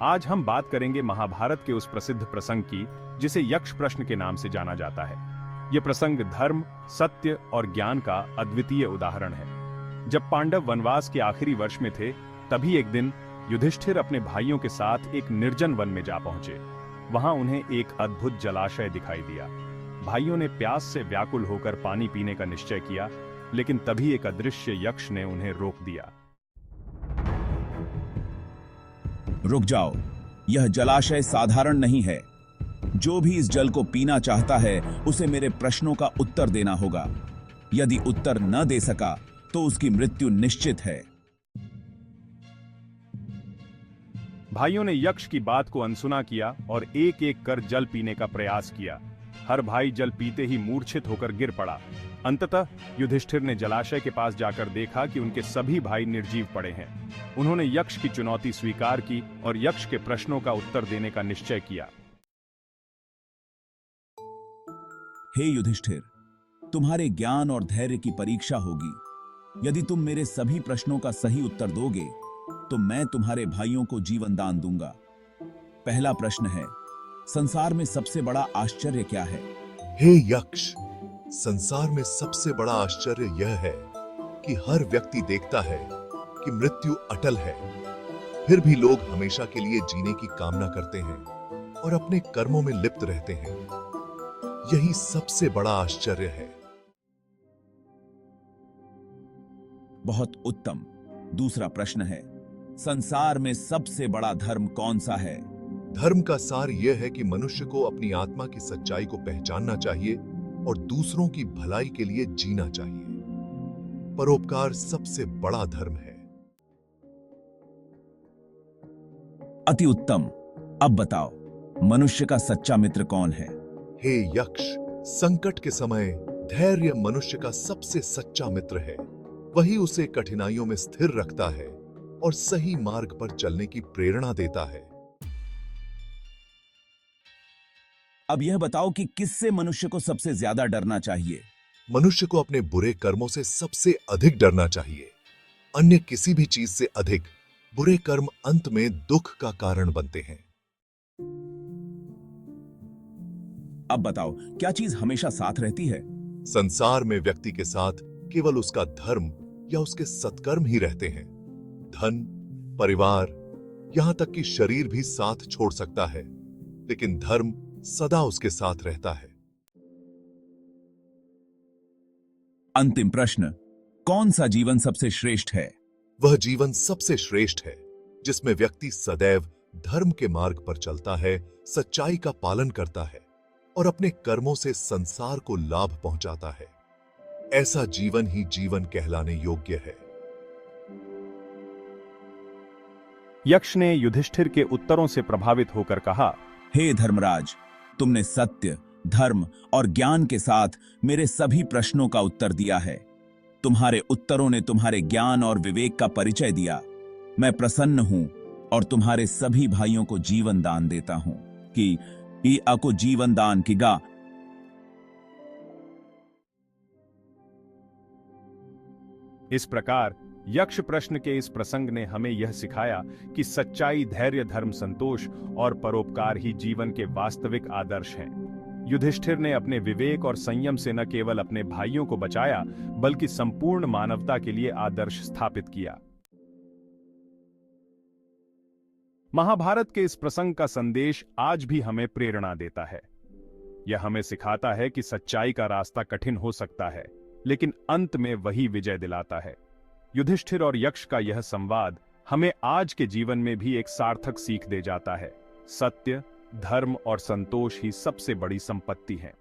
आज हम बात करेंगे महाभारत के उस प्रसिद्ध प्रसंग की जिसे यक्ष प्रश्न के नाम से जाना जाता है। यह प्रसंग धर्म, सत्य और ज्ञान का अद्वितीय उदाहरण है। जब पांडव वनवास के आखिरी वर्ष में थे, तभी एक दिन युधिष्ठिर अपने भाइयों के साथ एक निर्जन वन में जा पहुंचे। वहां उन्हें एक अद्भुत जलाशय दिखाई दिया। भाइयों ने प्यास से व्याकुल होकर पानी पीने का निश्चय किया, लेकिन तभी एक अदृश्य यक्ष ने उन्हें रोक दिया। रुक जाओ, यह जलाशय साधारण नहीं है। जो भी इस जल को पीना चाहता है, उसे मेरे प्रश्नों का उत्तर देना होगा। यदि उत्तर न दे सका, तो उसकी मृत्यु निश्चित है। भाइयों ने यक्ष की बात को अनसुना किया और एक एक कर जल पीने का प्रयास किया। हर भाई जल पीते ही मूर्छित होकर गिर पड़ा। अंततः युधिष्ठिर ने जलाशय के पास जाकर देखा कि उनके सभी भाई निर्जीव पड़े हैं। उन्होंने यक्ष की चुनौती स्वीकार की और यक्ष के प्रश्नों का उत्तर देने का निश्चय किया। हे युधिष्ठिर, तुम्हारे ज्ञान और धैर्य की परीक्षा होगी। यदि तुम मेरे सभी प्रश्नों का सही उत्तर दोगे, तो मैं तुम्हारे भाइयों को जीवन दान दूंगा। पहला प्रश्न है, संसार में सबसे बड़ा आश्चर्य क्या है? हे यक्ष, संसार में सबसे बड़ा आश्चर्य यह है कि हर व्यक्ति देखता है कि मृत्यु अटल है, फिर भी लोग हमेशा के लिए जीने की कामना करते हैं और अपने कर्मों में लिप्त रहते हैं। यही सबसे बड़ा आश्चर्य है। बहुत उत्तम। दूसरा प्रश्न है, संसार में सबसे बड़ा धर्म कौन सा है? धर्म का सार यह है कि मनुष्य को अपनी आत्मा की सच्चाई को पहचानना चाहिए और दूसरों की भलाई के लिए जीना चाहिए। परोपकार सबसे बड़ा धर्म है। अति उत्तम। अब बताओ, मनुष्य का सच्चा मित्र कौन है? हे यक्ष, संकट के समय धैर्य मनुष्य का सबसे सच्चा मित्र है। वही उसे कठिनाइयों में स्थिर रखता है और सही मार्ग पर चलने की प्रेरणा देता है। अब यह बताओ कि किससे मनुष्य को सबसे ज्यादा डरना चाहिए? मनुष्य को अपने बुरे कर्मों से सबसे अधिक डरना चाहिए। अन्य किसी भी चीज से अधिक बुरे कर्म अंत में दुख का कारण बनते हैं। अब बताओ, क्या चीज हमेशा साथ रहती है? संसार में व्यक्ति के साथ केवल उसका धर्म या उसके सत्कर्म ही रहते हैं। धन, परिवार, यहां तक कि शरीर भी साथ छोड़ सकता है, लेकिन धर्म सदा उसके साथ रहता है। अंतिम प्रश्न, कौन सा जीवन सबसे श्रेष्ठ है? वह जीवन सबसे श्रेष्ठ है जिसमें व्यक्ति सदैव धर्म के मार्ग पर चलता है, सच्चाई का पालन करता है और अपने कर्मों से संसार को लाभ पहुंचाता है। ऐसा जीवन ही जीवन कहलाने योग्य है। यक्ष ने युधिष्ठिर के उत्तरों से प्रभावित होकर कहा, हे धर्मराज, तुमने सत्य, धर्म और ज्ञान के साथ मेरे सभी प्रश्नों का उत्तर दिया है। तुम्हारे उत्तरों ने तुम्हारे ज्ञान और विवेक का परिचय दिया। मैं प्रसन्न हूं और तुम्हारे सभी भाइयों को जीवन दान देता हूं कि ई अको जीवन दान की गा। इस प्रकार यक्ष प्रश्न के इस प्रसंग ने हमें यह सिखाया कि सच्चाई, धैर्य, धर्म, संतोष और परोपकार ही जीवन के वास्तविक आदर्श हैं। युधिष्ठिर ने अपने विवेक और संयम से न केवल अपने भाइयों को बचाया, बल्कि संपूर्ण मानवता के लिए आदर्श स्थापित किया। महाभारत के इस प्रसंग का संदेश आज भी हमें प्रेरणा देता है। यह हमें सिखाता है कि सच्चाई का रास्ता कठिन हो सकता है, लेकिन अंत में वही विजय दिलाता है। युधिष्ठिर और यक्ष का यह संवाद हमें आज के जीवन में भी एक सार्थक सीख दे जाता है। सत्य, धर्म और संतोष ही सबसे बड़ी संपत्ति है।